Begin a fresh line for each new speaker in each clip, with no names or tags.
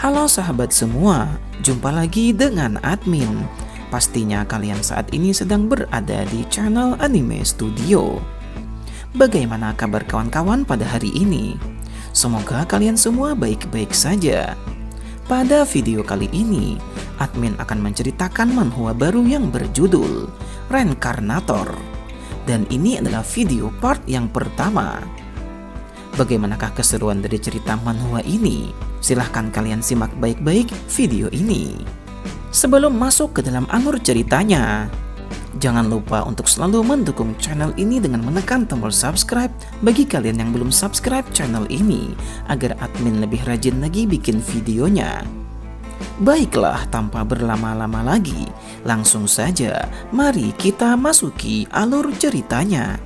Halo sahabat semua, jumpa lagi dengan admin. Pastinya kalian saat ini sedang berada di channel Anime Studio. Bagaimana kabar kawan-kawan pada hari ini? Semoga kalian semua baik-baik saja. Pada video kali ini, admin akan menceritakan manhwa baru yang berjudul Reincarnator. Dan ini adalah video part yang pertama. Bagaimanakah keseruan dari cerita manhwa ini? Silahkan kalian simak baik-baik video ini. Sebelum masuk ke dalam alur ceritanya, jangan lupa untuk selalu mendukung channel ini dengan menekan tombol subscribe bagi kalian yang belum subscribe channel ini, agar admin lebih rajin lagi bikin videonya. Baiklah, tanpa berlama-lama lagi, langsung saja mari kita masuki alur ceritanya.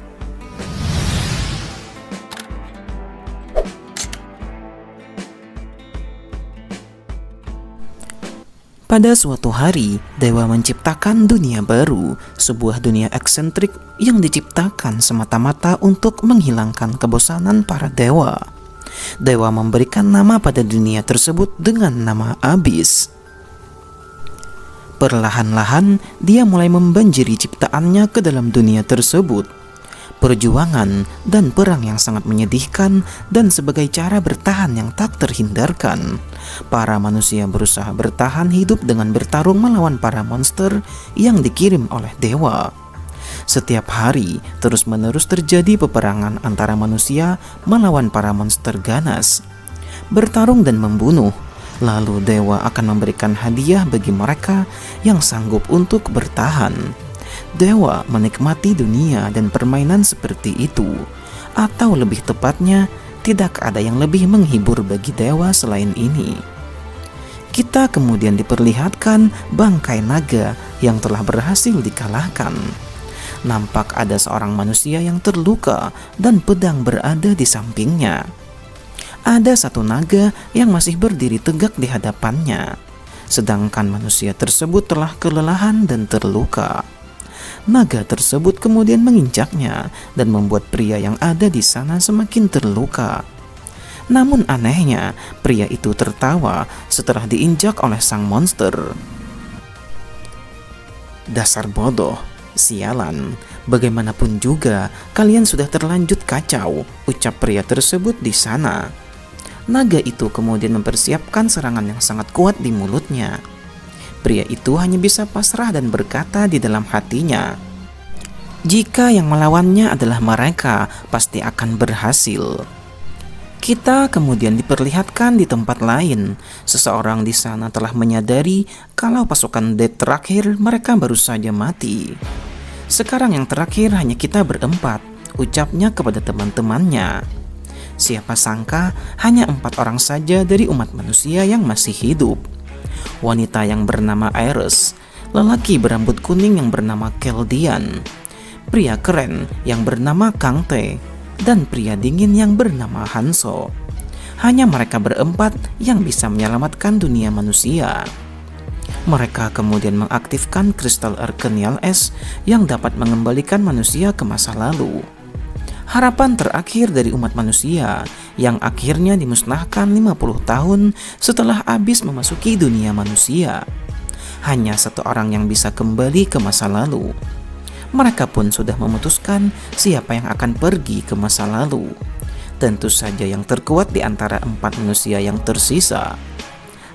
Pada suatu hari, Dewa menciptakan dunia baru, sebuah dunia eksentrik yang diciptakan semata-mata untuk menghilangkan kebosanan para dewa. Dewa memberikan nama pada dunia tersebut dengan nama Abyss. Perlahan-lahan, dia mulai membanjiri ciptaannya ke dalam dunia tersebut. Perjuangan dan perang yang sangat menyedihkan, dan sebagai cara bertahan yang tak terhindarkan, para manusia berusaha bertahan hidup dengan bertarung melawan para monster yang dikirim oleh dewa. Setiap hari terus-menerus terjadi peperangan antara manusia melawan para monster ganas, bertarung dan membunuh. Lalu dewa akan memberikan hadiah bagi mereka yang sanggup untuk bertahan. Dewa menikmati dunia dan permainan seperti itu, atau lebih tepatnya, tidak ada yang lebih menghibur bagi dewa selain ini. Kita kemudian diperlihatkan bangkai naga yang telah berhasil dikalahkan. Nampak ada seorang manusia yang terluka dan pedang berada di sampingnya. Ada satu naga yang masih berdiri tegak di hadapannya, sedangkan manusia tersebut telah kelelahan dan terluka. Naga tersebut kemudian menginjaknya dan membuat pria yang ada di sana semakin terluka. Namun anehnya, pria itu tertawa setelah diinjak oleh sang monster. Dasar bodoh, sialan, bagaimanapun juga kalian sudah terlanjut kacau, ucap pria tersebut di sana. Naga itu kemudian mempersiapkan serangan yang sangat kuat di mulutnya. Pria itu hanya bisa pasrah dan berkata di dalam hatinya, jika yang melawannya adalah mereka, pasti akan berhasil. Kita kemudian diperlihatkan di tempat lain. Seseorang di sana telah menyadari kalau pasukan Death terakhir mereka baru saja mati. Sekarang yang terakhir hanya kita berempat, ucapnya kepada teman-temannya. Siapa sangka hanya 4 orang saja dari umat manusia yang masih hidup. Wanita yang bernama Iris, lelaki berambut kuning yang bernama Keldian, pria keren yang bernama Kangte, dan pria dingin yang bernama Hanso. Hanya mereka berempat yang bisa menyelamatkan dunia manusia. Mereka kemudian mengaktifkan kristal Arcanial S yang dapat mengembalikan manusia ke masa lalu. Harapan terakhir dari umat manusia yang akhirnya dimusnahkan 50 tahun setelah Abyss memasuki dunia manusia. Hanya satu orang yang bisa kembali ke masa lalu. Mereka pun sudah memutuskan siapa yang akan pergi ke masa lalu. Tentu saja yang terkuat di antara 4 manusia yang tersisa.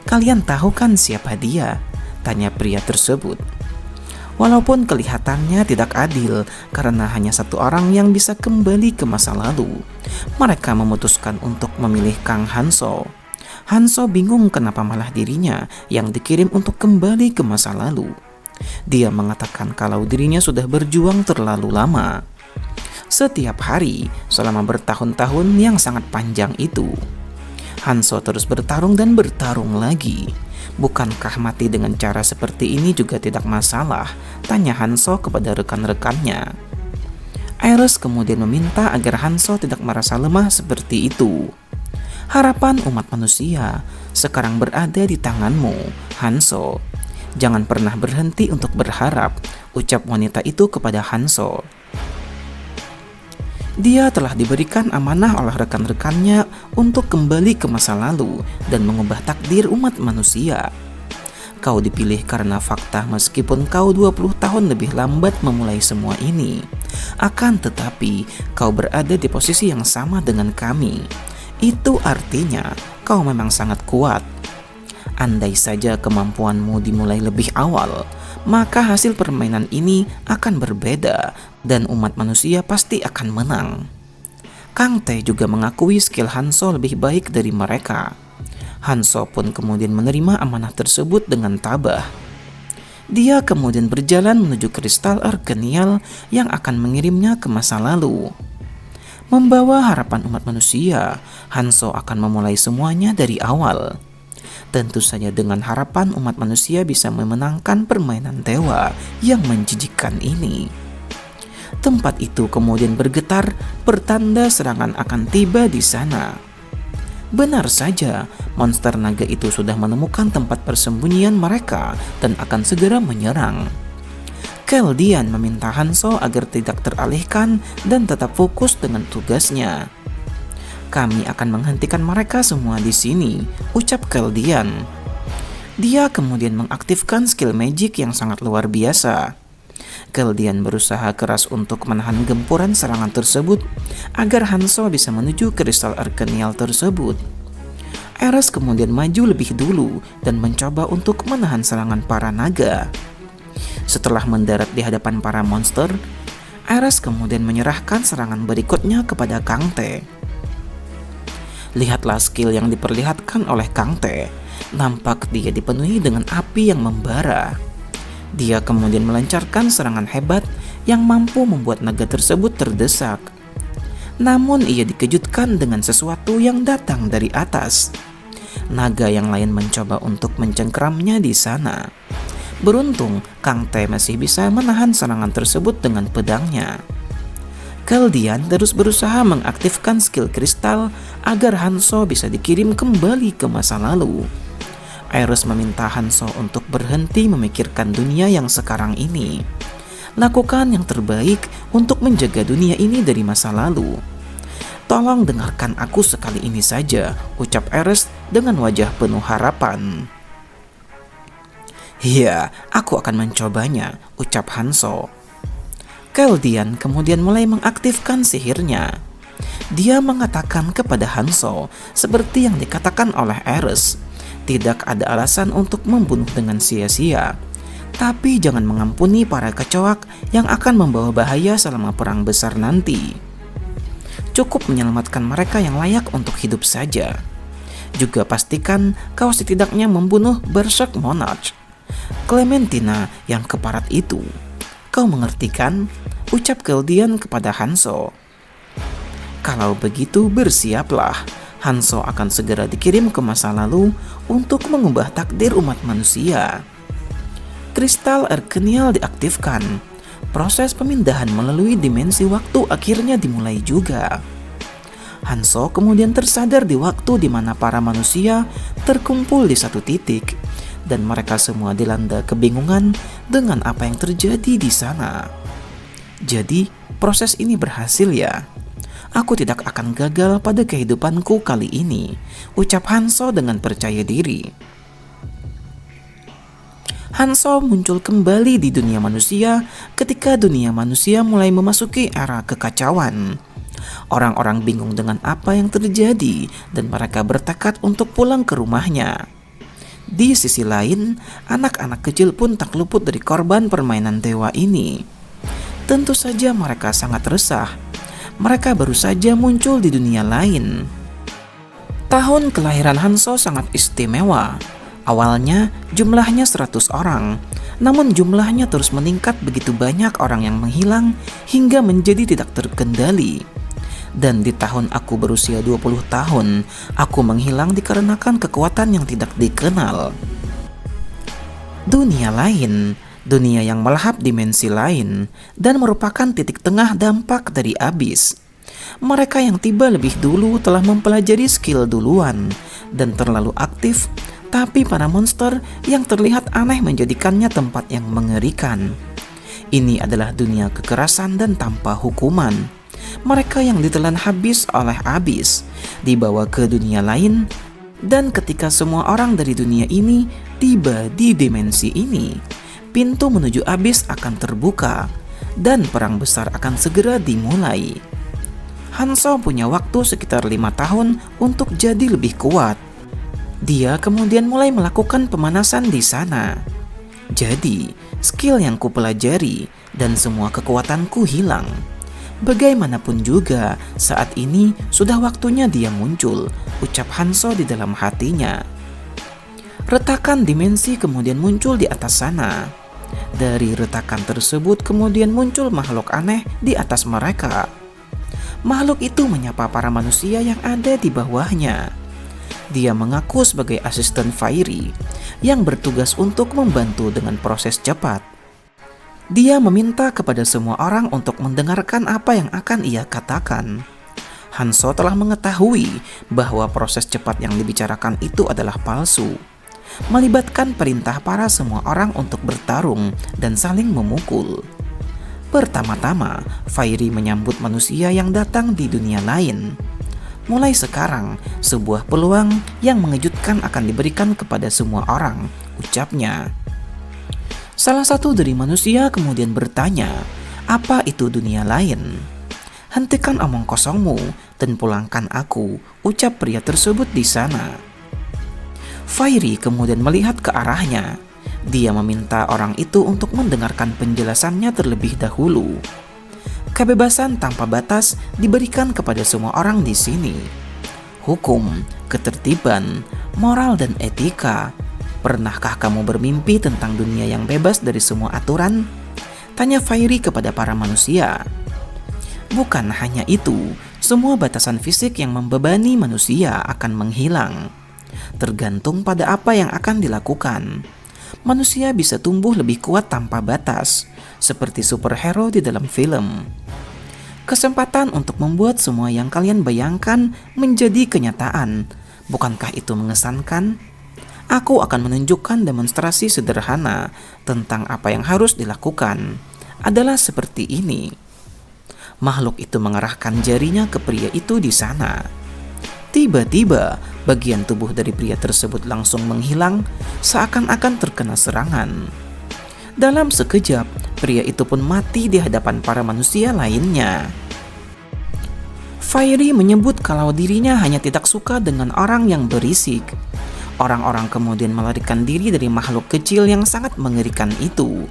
Kalian tahu kan siapa dia? Tanya pria tersebut. Walaupun kelihatannya tidak adil karena hanya satu orang yang bisa kembali ke masa lalu, mereka memutuskan untuk memilih Kang Hanso. Hanso bingung kenapa malah dirinya yang dikirim untuk kembali ke masa lalu. Dia mengatakan kalau dirinya sudah berjuang terlalu lama. Setiap hari selama bertahun-tahun yang sangat panjang itu, Hanso terus bertarung dan bertarung lagi. Bukankah mati dengan cara seperti ini juga tidak masalah? Tanya Hanso kepada rekan-rekannya. Iris kemudian meminta agar Hanso tidak merasa lemah seperti itu. Harapan umat manusia sekarang berada di tanganmu, Hanso. Jangan pernah berhenti untuk berharap, ucap wanita itu kepada Hanso. Dia telah diberikan amanah oleh rekan-rekannya untuk kembali ke masa lalu dan mengubah takdir umat manusia. Kau dipilih karena fakta meskipun kau 20 tahun lebih lambat memulai semua ini. Akan tetapi, kau berada di posisi yang sama dengan kami. Itu artinya kau memang sangat kuat. Andai saja kemampuanmu dimulai lebih awal, maka hasil permainan ini akan berbeda dan umat manusia pasti akan menang. Kang Tae juga mengakui skill Hanso lebih baik dari mereka. Hanso pun kemudian menerima amanah tersebut dengan tabah. Dia kemudian berjalan menuju kristal Argenial yang akan mengirimnya ke masa lalu. Membawa harapan umat manusia, Hanso akan memulai semuanya dari awal. Tentu saja dengan harapan umat manusia bisa memenangkan permainan dewa yang menjijikkan ini. Tempat itu kemudian bergetar, pertanda serangan akan tiba di sana. Benar saja, monster naga itu sudah menemukan tempat persembunyian mereka dan akan segera menyerang. Keldian meminta Hanso agar tidak teralihkan dan tetap fokus dengan tugasnya. Kami akan menghentikan mereka semua di sini, ucap Keldian. Dia kemudian mengaktifkan skill magic yang sangat luar biasa. Keldian berusaha keras untuk menahan gempuran serangan tersebut agar Hanso bisa menuju kristal Argenial tersebut. Ares kemudian maju lebih dulu dan mencoba untuk menahan serangan para naga. Setelah mendarat di hadapan para monster, Ares kemudian menyerahkan serangan berikutnya kepada Kang Tae. Lihatlah skill yang diperlihatkan oleh Kang Tae. Nampak dia dipenuhi dengan api yang membara. Dia kemudian melancarkan serangan hebat yang mampu membuat naga tersebut terdesak. Namun ia dikejutkan dengan sesuatu yang datang dari atas. Naga yang lain mencoba untuk mencengkeramnya di sana. Beruntung, Kang Tae masih bisa menahan serangan tersebut dengan pedangnya. Keldian terus berusaha mengaktifkan skill kristal agar Hanso bisa dikirim kembali ke masa lalu. Ares meminta Hanso untuk berhenti memikirkan dunia yang sekarang ini. Lakukan yang terbaik untuk menjaga dunia ini dari masa lalu. Tolong dengarkan aku sekali ini saja, ucap Ares dengan wajah penuh harapan. Iya, aku akan mencobanya, ucap Hanso. Keldian kemudian mulai mengaktifkan sihirnya. Dia mengatakan kepada Hanso, seperti yang dikatakan oleh Ares, tidak ada alasan untuk membunuh dengan sia-sia. Tapi jangan mengampuni para kecoak yang akan membawa bahaya selama perang besar nanti. Cukup menyelamatkan mereka yang layak untuk hidup saja. Juga pastikan kau setidaknya membunuh Berserk Monarch, Clementina yang keparat itu. Kau mengerti kan? Ucap Keldian kepada Hanso. Kalau begitu bersiaplah. Hanso akan segera dikirim ke masa lalu untuk mengubah takdir umat manusia. Kristal Argenial diaktifkan. Proses pemindahan melalui dimensi waktu akhirnya dimulai juga. Hanso kemudian tersadar di waktu di mana para manusia terkumpul di satu titik dan mereka semua dilanda kebingungan dengan apa yang terjadi di sana. Jadi, proses ini berhasil ya. Aku tidak akan gagal pada kehidupanku kali ini, ucap Hanso dengan percaya diri. Hanso muncul kembali di dunia manusia ketika dunia manusia mulai memasuki era kekacauan. Orang-orang bingung dengan apa yang terjadi dan mereka bertekad untuk pulang ke rumahnya. Di sisi lain, anak-anak kecil pun tak luput dari korban permainan dewa ini. Tentu saja mereka sangat resah. Mereka baru saja muncul di dunia lain. Tahun kelahiran Hanso sangat istimewa. Awalnya jumlahnya 100 orang, namun jumlahnya terus meningkat begitu banyak orang yang menghilang hingga menjadi tidak terkendali. Dan di tahun aku berusia 20 tahun, aku menghilang dikarenakan kekuatan yang tidak dikenal. Dunia lain, dunia yang melahap dimensi lain, dan merupakan titik tengah dampak dari abis. Mereka yang tiba lebih dulu telah mempelajari skill duluan dan terlalu aktif, tapi para monster yang terlihat aneh menjadikannya tempat yang mengerikan. Ini adalah dunia kekerasan dan tanpa hukuman. Mereka yang ditelan habis oleh Abyss dibawa ke dunia lain, dan ketika semua orang dari dunia ini tiba di dimensi ini, pintu menuju Abyss akan terbuka dan perang besar akan segera dimulai. Hanzo punya waktu sekitar 5 tahun untuk jadi lebih kuat. Dia kemudian mulai melakukan pemanasan di sana. Jadi, skill yang kupelajari dan semua kekuatanku hilang. Bagaimanapun juga, saat ini sudah waktunya dia muncul, ucap Hanzo di dalam hatinya. Retakan dimensi kemudian muncul di atas sana. Dari retakan tersebut kemudian muncul makhluk aneh di atas mereka. Makhluk itu menyapa para manusia yang ada di bawahnya. Dia mengaku sebagai asisten Fairy yang bertugas untuk membantu dengan proses cepat. Dia meminta kepada semua orang untuk mendengarkan apa yang akan ia katakan. Hanzo telah mengetahui bahwa proses cepat yang dibicarakan itu adalah palsu, melibatkan perintah para semua orang untuk bertarung dan saling memukul. Pertama-tama, Fairy menyambut manusia yang datang di dunia lain. Mulai sekarang, sebuah peluang yang mengejutkan akan diberikan kepada semua orang, ucapnya. Salah satu dari manusia kemudian bertanya, apa itu dunia lain? Hentikan omong kosongmu dan pulangkan aku, ucap pria tersebut di sana. Fairy kemudian melihat ke arahnya. Dia meminta orang itu untuk mendengarkan penjelasannya terlebih dahulu. Kebebasan tanpa batas diberikan kepada semua orang di sini. Hukum, ketertiban, moral dan etika. Pernahkah kamu bermimpi tentang dunia yang bebas dari semua aturan? Tanya Fairy kepada para manusia. Bukan hanya itu, semua batasan fisik yang membebani manusia akan menghilang. Tergantung pada apa yang akan dilakukan. Manusia bisa tumbuh lebih kuat tanpa batas, seperti superhero di dalam film. Kesempatan untuk membuat semua yang kalian bayangkan menjadi kenyataan. Bukankah itu mengesankan? Aku akan menunjukkan demonstrasi sederhana tentang apa yang harus dilakukan. Adalah seperti ini. Makhluk itu mengarahkan jarinya ke pria itu di sana. Tiba-tiba, bagian tubuh dari pria tersebut langsung menghilang, seakan-akan terkena serangan. Dalam sekejap, pria itu pun mati di hadapan para manusia lainnya. Fairy menyebut kalau dirinya hanya tidak suka dengan orang yang berisik. Orang-orang kemudian melarikan diri dari makhluk kecil yang sangat mengerikan itu.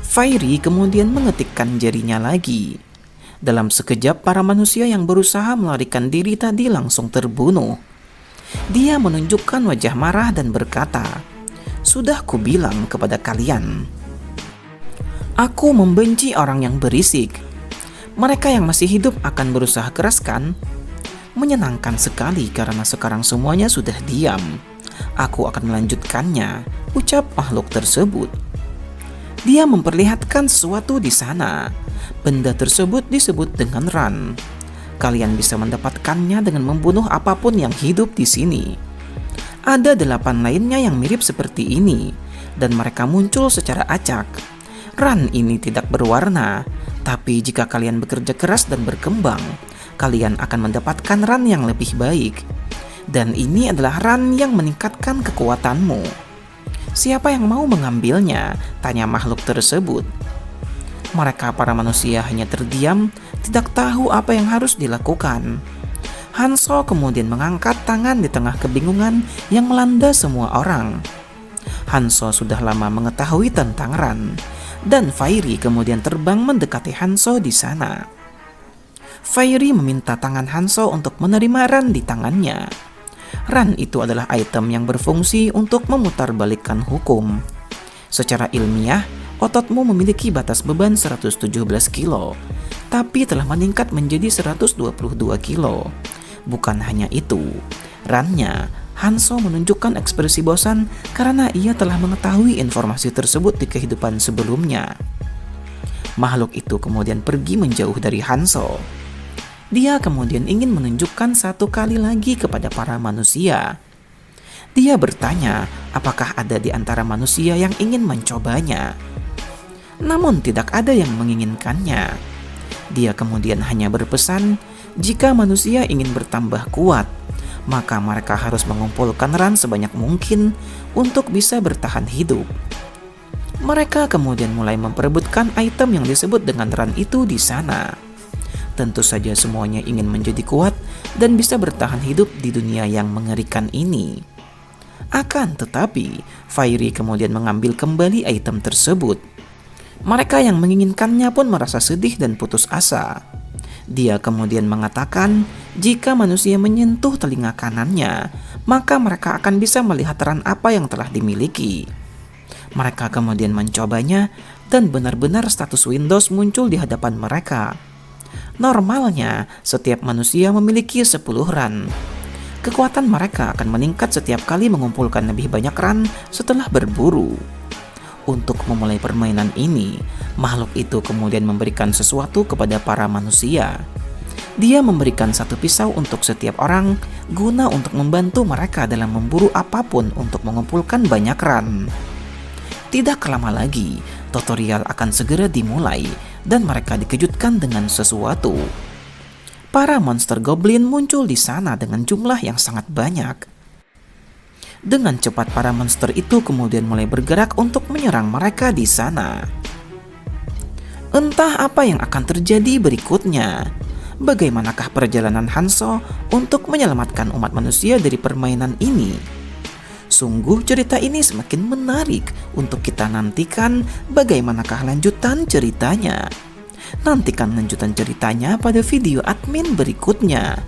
Fairy kemudian mengetikkan jarinya lagi. Dalam sekejap, para manusia yang berusaha melarikan diri tadi langsung terbunuh. Dia menunjukkan wajah marah dan berkata, "Sudah kubilang kepada kalian. Aku membenci orang yang berisik. Mereka yang masih hidup akan berusaha keras kan? Menyenangkan sekali karena sekarang semuanya sudah diam. Aku akan melanjutkannya," ucap makhluk tersebut. Dia memperlihatkan sesuatu di sana. Benda tersebut disebut dengan Ran. Kalian bisa mendapatkannya dengan membunuh apapun yang hidup di sini. Ada 8 lainnya yang mirip seperti ini, dan mereka muncul secara acak. Ran ini tidak berwarna, tapi jika kalian bekerja keras dan berkembang, kalian akan mendapatkan Ran yang lebih baik. Dan ini adalah Ran yang meningkatkan kekuatanmu. Siapa yang mau mengambilnya? Tanya makhluk tersebut. Mereka para manusia hanya terdiam, tidak tahu apa yang harus dilakukan. Hanzo kemudian mengangkat tangan di tengah kebingungan yang melanda semua orang. Hanzo sudah lama mengetahui tentang Ran, dan Fairy kemudian terbang mendekati Hanzo di sana. Fairy meminta tangan Hanzo untuk menerima Ran di tangannya. Ran itu adalah item yang berfungsi untuk memutarbalikkan hukum. Secara ilmiah, ototmu memiliki batas beban 117 kilo, tapi telah meningkat menjadi 122 kilo. Bukan hanya itu, Rannya, Hanzo menunjukkan ekspresi bosan karena ia telah mengetahui informasi tersebut di kehidupan sebelumnya. Makhluk itu kemudian pergi menjauh dari Hanzo. Dia kemudian ingin menunjukkan satu kali lagi kepada para manusia. Dia bertanya apakah ada di antara manusia yang ingin mencobanya. Namun tidak ada yang menginginkannya. Dia kemudian hanya berpesan, jika manusia ingin bertambah kuat, maka mereka harus mengumpulkan ran sebanyak mungkin untuk bisa bertahan hidup. Mereka kemudian mulai memperebutkan item yang disebut dengan ran itu di sana. Tentu saja semuanya ingin menjadi kuat dan bisa bertahan hidup di dunia yang mengerikan ini. Akan tetapi, Fairy kemudian mengambil kembali item tersebut. Mereka yang menginginkannya pun merasa sedih dan putus asa. Dia kemudian mengatakan, jika manusia menyentuh telinga kanannya, maka mereka akan bisa melihat ran apa yang telah dimiliki. Mereka kemudian mencobanya dan benar-benar status Windows muncul di hadapan mereka. Normalnya, setiap manusia memiliki 10 ran. Kekuatan mereka akan meningkat setiap kali mengumpulkan lebih banyak ran setelah berburu. Untuk memulai permainan ini, makhluk itu kemudian memberikan sesuatu kepada para manusia. Dia memberikan satu pisau untuk setiap orang guna untuk membantu mereka dalam memburu apapun untuk mengumpulkan banyak ran. Tidak lama lagi, tutorial akan segera dimulai dan mereka dikejutkan dengan sesuatu. Para monster goblin muncul di sana dengan jumlah yang sangat banyak. Dengan cepat para monster itu kemudian mulai bergerak untuk menyerang mereka di sana. Entah apa yang akan terjadi berikutnya. Bagaimanakah perjalanan Hanzo untuk menyelamatkan umat manusia dari permainan ini? Sungguh cerita ini semakin menarik untuk kita nantikan bagaimanakah lanjutan ceritanya. Nantikan lanjutan ceritanya pada video admin berikutnya.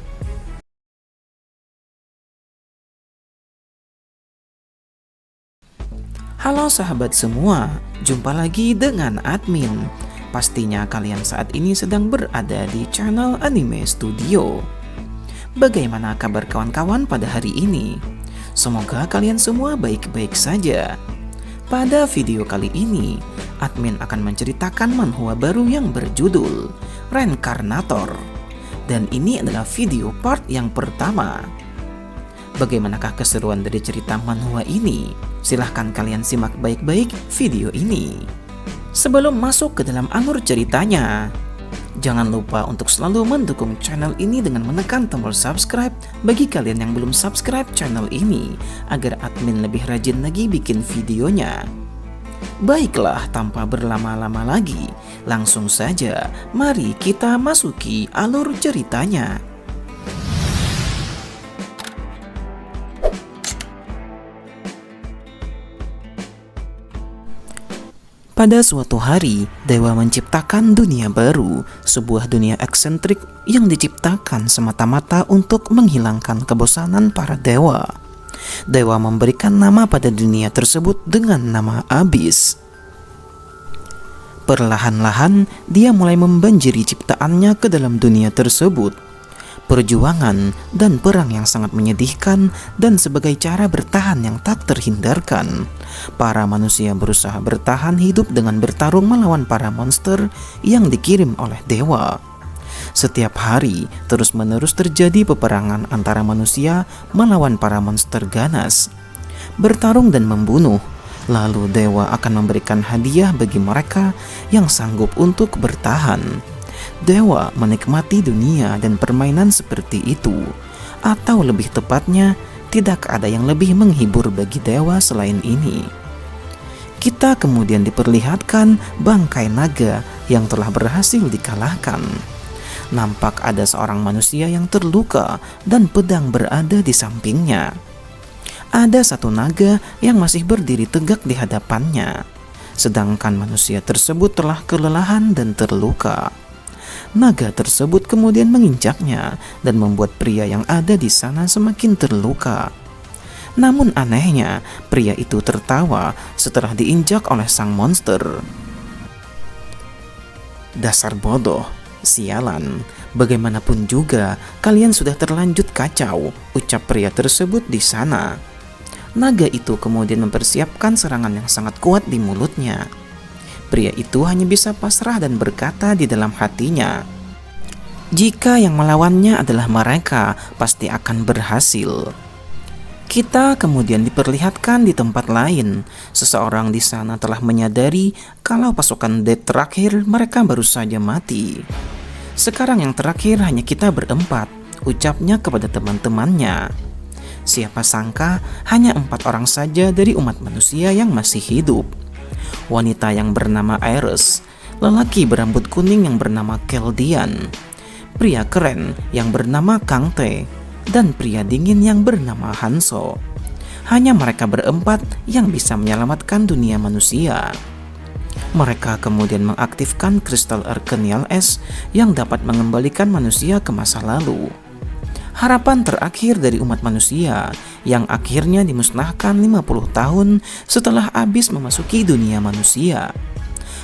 Halo sahabat semua, jumpa lagi dengan admin. Pastinya kalian saat ini sedang berada di channel Anime Studio. Bagaimana kabar kawan-kawan pada hari ini? Semoga kalian semua baik-baik saja. Pada video kali ini, admin akan menceritakan manhwa baru yang berjudul Reincarnator. Dan ini adalah video part yang pertama. Bagaimanakah keseruan dari cerita manhwa ini? Silahkan kalian simak baik-baik video ini. Sebelum masuk ke dalam alur ceritanya, jangan lupa untuk selalu mendukung channel ini dengan menekan tombol subscribe bagi kalian yang belum subscribe channel ini, agar admin lebih rajin lagi bikin videonya. Baiklah, tanpa berlama-lama lagi, langsung saja mari kita masuki alur ceritanya. Pada suatu hari, Dewa menciptakan dunia baru, sebuah dunia eksentrik yang diciptakan semata-mata untuk menghilangkan kebosanan para dewa. Dewa memberikan nama pada dunia tersebut dengan nama Abyss. Perlahan-lahan, dia mulai membanjiri ciptaannya ke dalam dunia tersebut. Perjuangan dan perang yang sangat menyedihkan dan sebagai cara bertahan yang tak terhindarkan. Para manusia berusaha bertahan hidup dengan bertarung melawan para monster yang dikirim oleh dewa. Setiap hari terus-menerus terjadi peperangan antara manusia melawan para monster ganas. Bertarung dan membunuh. Lalu dewa akan memberikan hadiah bagi mereka yang sanggup untuk bertahan. Dewa menikmati dunia dan permainan seperti itu, atau lebih tepatnya, tidak ada yang lebih menghibur bagi dewa selain ini. Kita kemudian diperlihatkan bangkai naga yang telah berhasil dikalahkan. Nampak ada seorang manusia yang terluka dan pedang berada di sampingnya. Ada satu naga yang masih berdiri tegak di hadapannya, sedangkan manusia tersebut telah kelelahan dan terluka. Naga tersebut kemudian menginjaknya dan membuat pria yang ada di sana semakin terluka. Namun anehnya, pria itu tertawa setelah diinjak oleh sang monster. Dasar bodoh, sialan, bagaimanapun juga kalian sudah terlanjut kacau, ucap pria tersebut di sana. Naga itu kemudian mempersiapkan serangan yang sangat kuat di mulutnya. Pria itu hanya bisa pasrah dan berkata di dalam hatinya, jika yang melawannya adalah mereka, pasti akan berhasil. Kita kemudian diperlihatkan di tempat lain. Seseorang di sana telah menyadari kalau pasukan Death terakhir mereka baru saja mati. Sekarang yang terakhir hanya kita berempat, ucapnya kepada teman-temannya. Siapa sangka hanya 4 orang saja dari umat manusia yang masih hidup. Wanita yang bernama Iris, lelaki berambut kuning yang bernama Keldian, pria keren yang bernama Kangte, dan pria dingin yang bernama Hanso. Hanya mereka berempat yang bisa menyelamatkan dunia manusia. Mereka kemudian mengaktifkan kristal Arcanial S yang dapat mengembalikan manusia ke masa lalu. Harapan terakhir dari umat manusia yang akhirnya dimusnahkan 50 tahun setelah habis memasuki dunia manusia.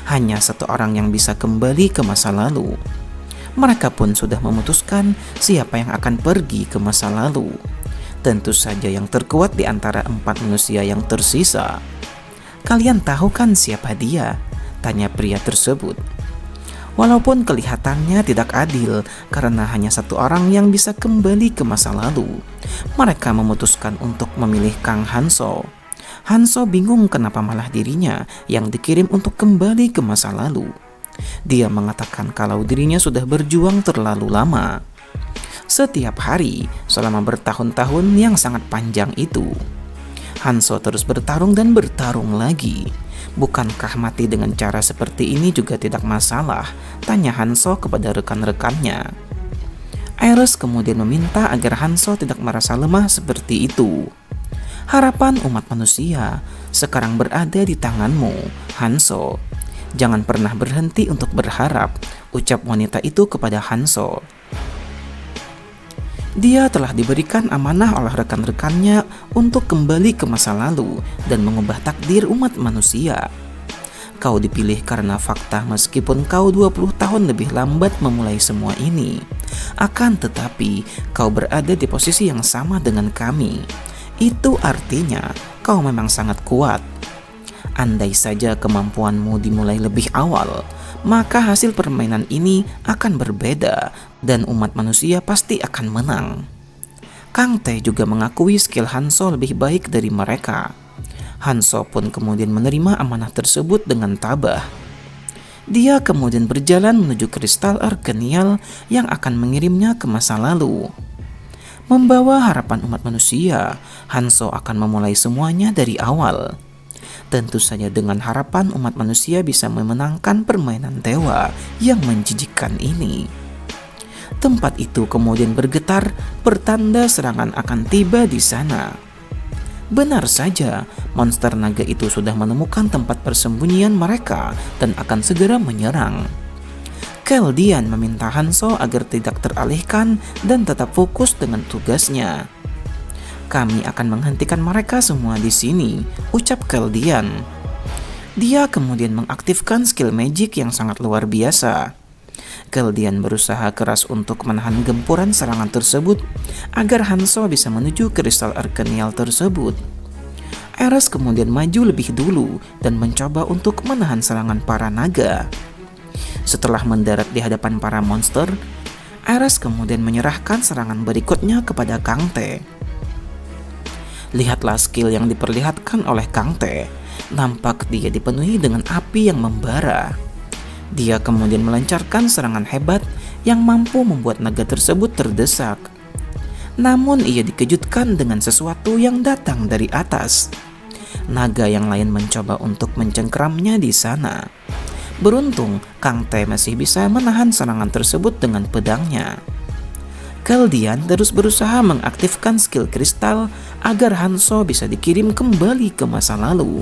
Hanya satu orang yang bisa kembali ke masa lalu. Mereka pun sudah memutuskan siapa yang akan pergi ke masa lalu. Tentu saja yang terkuat di antara 4 manusia yang tersisa. Kalian tahu kan siapa dia? Tanya pria tersebut. Walaupun kelihatannya tidak adil karena hanya satu orang yang bisa kembali ke masa lalu, mereka memutuskan untuk memilih Kang Hanso. Hanso bingung kenapa malah dirinya yang dikirim untuk kembali ke masa lalu. Dia mengatakan kalau dirinya sudah berjuang terlalu lama. Setiap hari selama bertahun-tahun yang sangat panjang itu, Hanso terus bertarung dan bertarung lagi. Bukankah mati dengan cara seperti ini juga tidak masalah? Tanya Hanso kepada rekan-rekannya. Iris kemudian meminta agar Hanso tidak merasa lemah seperti itu. Harapan umat manusia sekarang berada di tanganmu, Hanso. Jangan pernah berhenti untuk berharap, ucap wanita itu kepada Hanso. Dia telah diberikan amanah oleh rekan-rekannya untuk kembali ke masa lalu dan mengubah takdir umat manusia. Kau dipilih karena fakta meskipun kau 20 tahun lebih lambat memulai semua ini. Akan tetapi, kau berada di posisi yang sama dengan kami. Itu artinya kau memang sangat kuat. Andai saja kemampuanmu dimulai lebih awal, maka hasil permainan ini akan berbeda dan umat manusia pasti akan menang. Kang Tae juga mengakui skill Hanso lebih baik dari mereka. Hanso pun kemudian menerima amanah tersebut dengan tabah. Dia kemudian berjalan menuju kristal Arcanial yang akan mengirimnya ke masa lalu. Membawa harapan umat manusia, Hanso akan memulai semuanya dari awal. Tentu saja dengan harapan umat manusia bisa memenangkan permainan dewa yang menjijikkan ini. Tempat itu kemudian bergetar, pertanda serangan akan tiba di sana. Benar saja, monster naga itu sudah menemukan tempat persembunyian mereka dan akan segera menyerang. Keldian meminta Hanso agar tidak teralihkan dan tetap fokus dengan tugasnya. Kami akan menghentikan mereka semua di sini, ucap Keldian. Dia kemudian mengaktifkan skill magic yang sangat luar biasa. Keldian berusaha keras untuk menahan gempuran serangan tersebut agar Hanso bisa menuju kristal Arcanial tersebut. Iris kemudian maju lebih dulu dan mencoba untuk menahan serangan para naga. Setelah mendarat di hadapan para monster, Iris kemudian menyerahkan serangan berikutnya kepada Kang Tae. Lihatlah skill yang diperlihatkan oleh Kang Tae. Nampak dia dipenuhi dengan api yang membara. Dia kemudian melancarkan serangan hebat yang mampu membuat naga tersebut terdesak. Namun ia dikejutkan dengan sesuatu yang datang dari atas. Naga yang lain mencoba untuk mencengkeramnya di sana. Beruntung, Kang Tae masih bisa menahan serangan tersebut dengan pedangnya. Keldian terus berusaha mengaktifkan skill kristal agar Hanso bisa dikirim kembali ke masa lalu.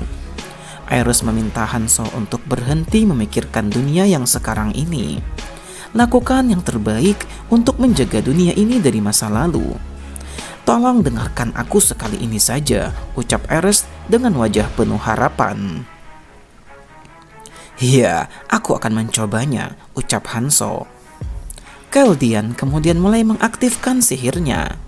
Iris meminta Hanso untuk berhenti memikirkan dunia yang sekarang ini. Lakukan yang terbaik untuk menjaga dunia ini dari masa lalu. Tolong dengarkan aku sekali ini saja, ucap Iris dengan wajah penuh harapan. Iya, aku akan mencobanya, ucap Hanso. Keldian kemudian mulai mengaktifkan sihirnya.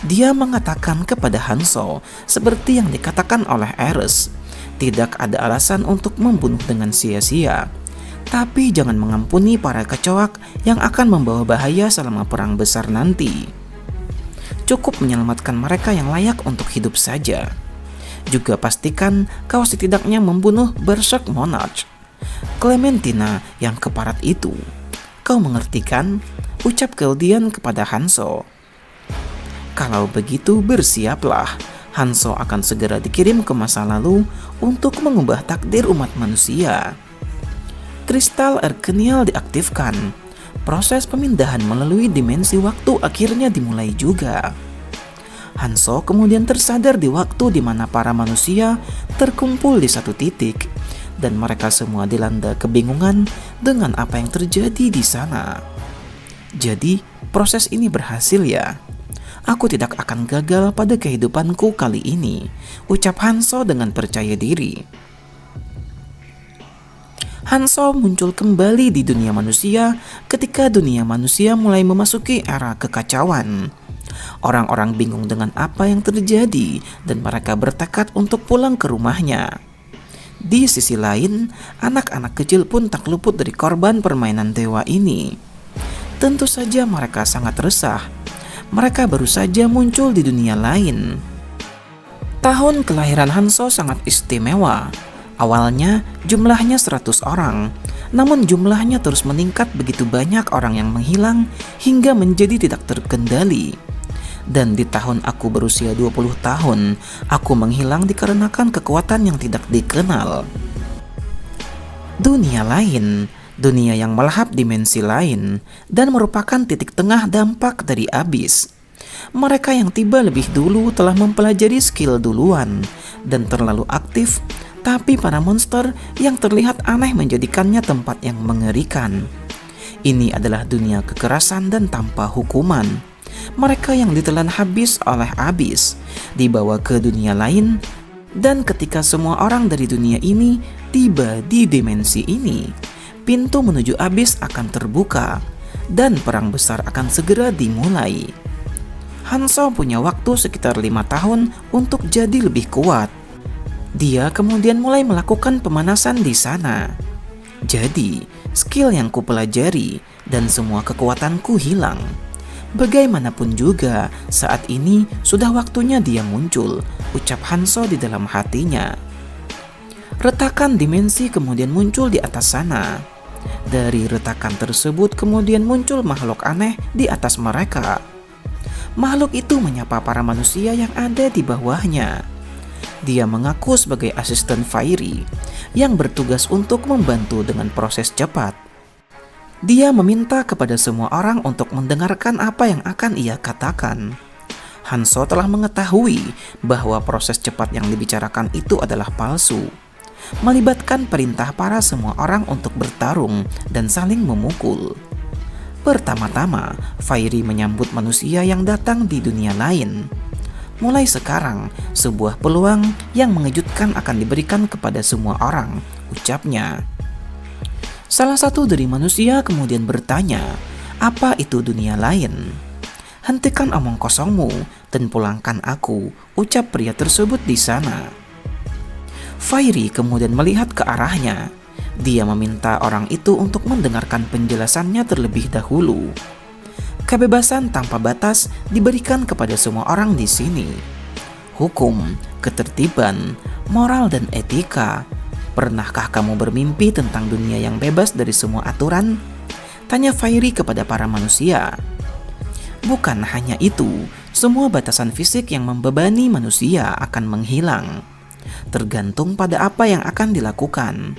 Dia mengatakan kepada Hanso, seperti yang dikatakan oleh Iris, tidak ada alasan untuk membunuh dengan sia-sia. Tapi jangan mengampuni para kecoak yang akan membawa bahaya selama perang besar nanti. Cukup menyelamatkan mereka yang layak untuk hidup saja. Juga pastikan kau setidaknya membunuh Berserk Monarch, Clementina yang keparat itu. Kau mengerti kan? Ucap Keldian kepada Hanso. Kalau begitu bersiaplah. Hanso akan segera dikirim ke masa lalu untuk mengubah takdir umat manusia. Kristal Erkenial diaktifkan. Proses pemindahan melalui dimensi waktu akhirnya dimulai juga. Hanso kemudian tersadar di waktu di mana para manusia terkumpul di satu titik dan mereka semua dilanda kebingungan dengan apa yang terjadi di sana. Jadi, proses ini berhasil ya. Aku tidak akan gagal pada kehidupanku kali ini, ucap Hanso dengan percaya diri. Hanso muncul kembali di dunia manusia ketika dunia manusia mulai memasuki era kekacauan. Orang-orang bingung dengan apa yang terjadi dan mereka bertekad untuk pulang ke rumahnya. Di sisi lain, anak-anak kecil pun tak luput dari korban permainan dewa ini. Tentu saja mereka sangat resah. Mereka baru saja muncul di dunia lain. Tahun kelahiran Hanso sangat istimewa. Awalnya jumlahnya 100 orang, namun jumlahnya terus meningkat begitu banyak orang yang menghilang hingga menjadi tidak terkendali. Dan di tahun aku berusia 20 tahun, aku menghilang dikarenakan kekuatan yang tidak dikenal. Dunia lain, dunia yang melahap dimensi lain, dan merupakan titik tengah dampak dari abis. Mereka yang tiba lebih dulu telah mempelajari skill duluan, dan terlalu aktif, tapi para monster yang terlihat aneh menjadikannya tempat yang mengerikan. Ini adalah dunia kekerasan dan tanpa hukuman. Mereka yang ditelan habis oleh abis dibawa ke dunia lain, dan ketika semua orang dari dunia ini tiba di dimensi ini, pintu menuju abis akan terbuka dan perang besar akan segera dimulai. Hanso punya waktu sekitar 5 tahun untuk jadi lebih kuat. Dia kemudian mulai melakukan pemanasan di sana. Jadi, skill yang kupelajari dan semua kekuatanku hilang. Bagaimanapun juga, saat ini sudah waktunya dia muncul, ucap Hanso di dalam hatinya. Retakan dimensi kemudian muncul di atas sana. Dari retakan tersebut kemudian muncul makhluk aneh di atas mereka. Makhluk itu menyapa para manusia yang ada di bawahnya. Dia mengaku sebagai asisten Fairy yang bertugas untuk membantu dengan proses cepat. Dia meminta kepada semua orang untuk mendengarkan apa yang akan ia katakan. Hanso telah mengetahui bahwa proses cepat yang dibicarakan itu adalah palsu, melibatkan perintah para semua orang untuk bertarung dan saling memukul. Pertama-tama, Fairy menyambut manusia yang datang di dunia lain. Mulai sekarang, sebuah peluang yang mengejutkan akan diberikan kepada semua orang, ucapnya. Salah satu dari manusia kemudian bertanya, apa itu dunia lain? Hentikan omong kosongmu dan pulangkan aku, ucap pria tersebut di sana. Fairy kemudian melihat ke arahnya. Dia meminta orang itu untuk mendengarkan penjelasannya terlebih dahulu. Kebebasan tanpa batas diberikan kepada semua orang di sini. Hukum, ketertiban, moral dan etika. Pernahkah kamu bermimpi tentang dunia yang bebas dari semua aturan? Tanya Fairy kepada para manusia. Bukan hanya itu, semua batasan fisik yang membebani manusia akan menghilang. Tergantung pada apa yang akan dilakukan.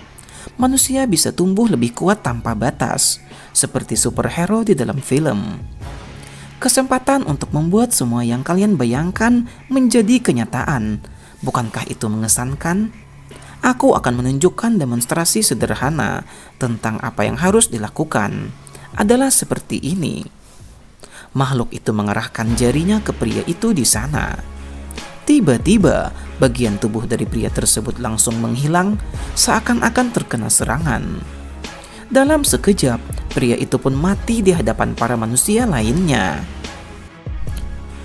Manusia bisa tumbuh lebih kuat tanpa batas, seperti superhero di dalam film. Kesempatan untuk membuat semua yang kalian bayangkan menjadi kenyataan. Bukankah itu mengesankan? Aku akan menunjukkan demonstrasi sederhana tentang apa yang harus dilakukan. Adalah seperti ini. Makhluk itu mengarahkan jarinya ke pria itu di sana. Tiba-tiba, bagian tubuh dari pria tersebut langsung menghilang, seakan-akan terkena serangan. Dalam sekejap, pria itu pun mati di hadapan para manusia lainnya.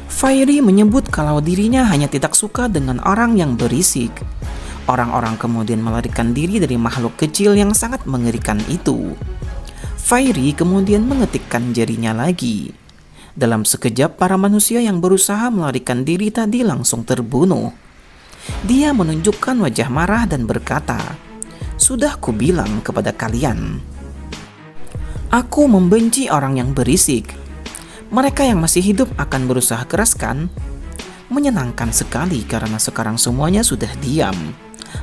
Fairy menyebut kalau dirinya hanya tidak suka dengan orang yang berisik. Orang-orang kemudian melarikan diri dari makhluk kecil yang sangat mengerikan itu. Fairy kemudian mengetikkan jarinya lagi. Dalam sekejap, para manusia yang berusaha melarikan diri tadi langsung terbunuh. Dia menunjukkan wajah marah dan berkata, "Sudah kubilang kepada kalian." Aku membenci orang yang berisik. Mereka yang masih hidup akan berusaha keras kan? Menyenangkan sekali karena sekarang semuanya sudah diam.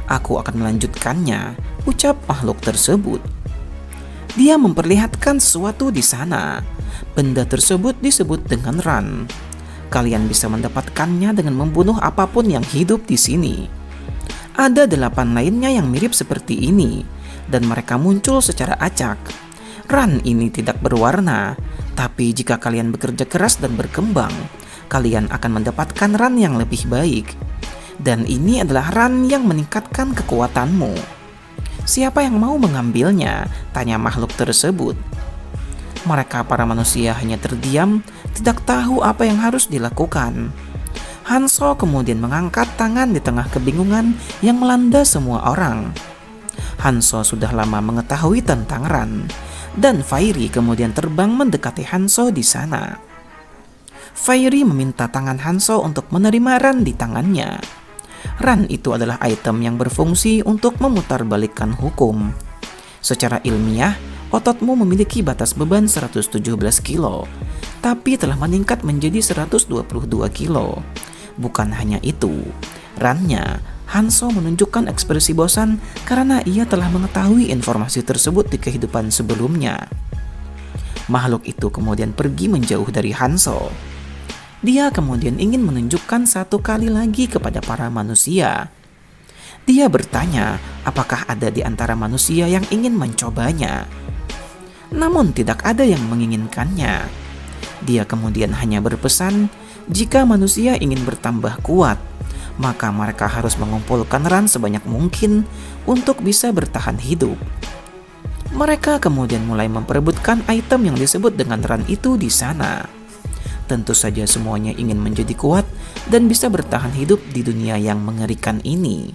Aku akan melanjutkannya, ucap makhluk tersebut. Dia memperlihatkan sesuatu di sana. Benda tersebut disebut dengan Ran. Kalian bisa mendapatkannya dengan membunuh apapun yang hidup di sini. Ada 8 lainnya yang mirip seperti ini, dan mereka muncul secara acak. Ran ini tidak berwarna, tapi jika kalian bekerja keras dan berkembang, kalian akan mendapatkan Ran yang lebih baik. Dan ini adalah Ran yang meningkatkan kekuatanmu. Siapa yang mau mengambilnya? Tanya makhluk tersebut. Mereka para manusia hanya terdiam, tidak tahu apa yang harus dilakukan. Hanso kemudian mengangkat tangan di tengah kebingungan yang melanda semua orang. Hanso sudah lama mengetahui tentang Ran, dan Fairy kemudian terbang mendekati Hanso di sana. Fairy meminta tangan Hanso untuk menerima Ran di tangannya. Ran itu adalah item yang berfungsi untuk memutarbalikkan hukum. Secara ilmiah, ototmu memiliki batas beban 117 kilo, tapi telah meningkat menjadi 122 kilo. Bukan hanya itu, Rannya, Hanso menunjukkan ekspresi bosan karena ia telah mengetahui informasi tersebut di kehidupan sebelumnya. Makhluk itu kemudian pergi menjauh dari Hanso. Dia kemudian ingin menunjukkan satu kali lagi kepada para manusia. Dia bertanya apakah ada di antara manusia yang ingin mencobanya. Namun tidak ada yang menginginkannya. Dia kemudian hanya berpesan, jika manusia ingin bertambah kuat, maka mereka harus mengumpulkan Ran sebanyak mungkin untuk bisa bertahan hidup. Mereka kemudian mulai memperebutkan item yang disebut dengan Ran itu di sana. Tentu saja semuanya ingin menjadi kuat dan bisa bertahan hidup di dunia yang mengerikan ini.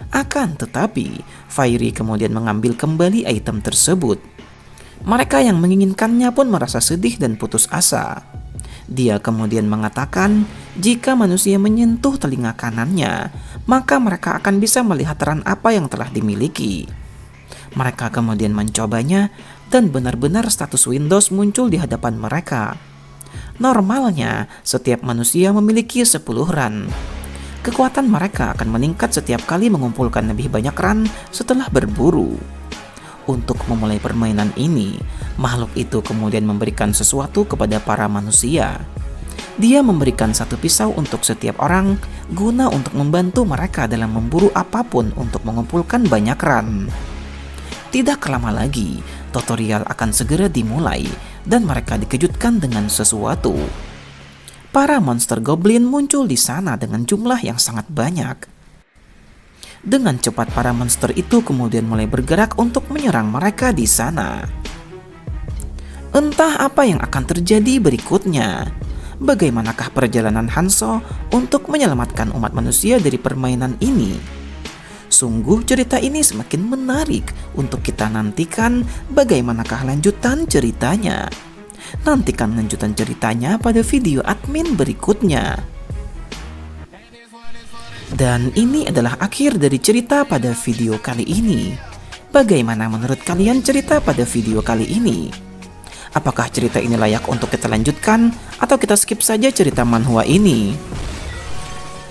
Akan tetapi, Fairy kemudian mengambil kembali item tersebut. Mereka yang menginginkannya pun merasa sedih dan putus asa. Dia kemudian mengatakan, jika manusia menyentuh telinga kanannya, maka mereka akan bisa melihat Ran apa yang telah dimiliki. Mereka kemudian mencobanya, dan benar-benar status Windows muncul di hadapan mereka. Normalnya, setiap manusia memiliki 10 Ran. Kekuatan mereka akan meningkat setiap kali mengumpulkan lebih banyak Ran setelah berburu. Untuk memulai permainan ini, makhluk itu kemudian memberikan sesuatu kepada para manusia. Dia memberikan satu pisau untuk setiap orang guna untuk membantu mereka dalam memburu apapun untuk mengumpulkan banyak Ran. Tidak lama lagi, tutorial akan segera dimulai dan mereka dikejutkan dengan sesuatu. Para monster goblin muncul di sana dengan jumlah yang sangat banyak. Dengan cepat para monster itu kemudian mulai bergerak untuk menyerang mereka di sana. Entah apa yang akan terjadi berikutnya. Bagaimanakah perjalanan Hanso untuk menyelamatkan umat manusia dari permainan ini? Sungguh cerita ini semakin menarik untuk kita nantikan bagaimanakah lanjutan ceritanya. Nantikan lanjutan ceritanya pada video admin berikutnya. Dan ini adalah akhir dari cerita pada video kali ini. Bagaimana menurut kalian cerita pada video kali ini? Apakah cerita ini layak untuk kita lanjutkan atau kita skip saja cerita manhwa ini?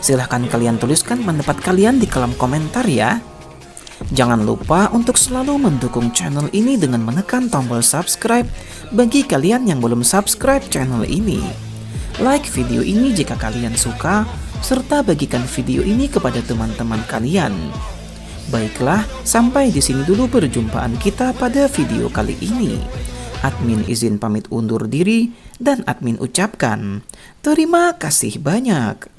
Silahkan kalian tuliskan pendapat kalian di kolom komentar ya. Jangan lupa untuk selalu mendukung channel ini dengan menekan tombol subscribe bagi kalian yang belum subscribe channel ini. Like video ini jika kalian suka, serta bagikan video ini kepada teman-teman kalian. Baiklah, sampai di sini dulu perjumpaan kita pada video kali ini. Admin izin pamit undur diri dan admin ucapkan terima kasih banyak.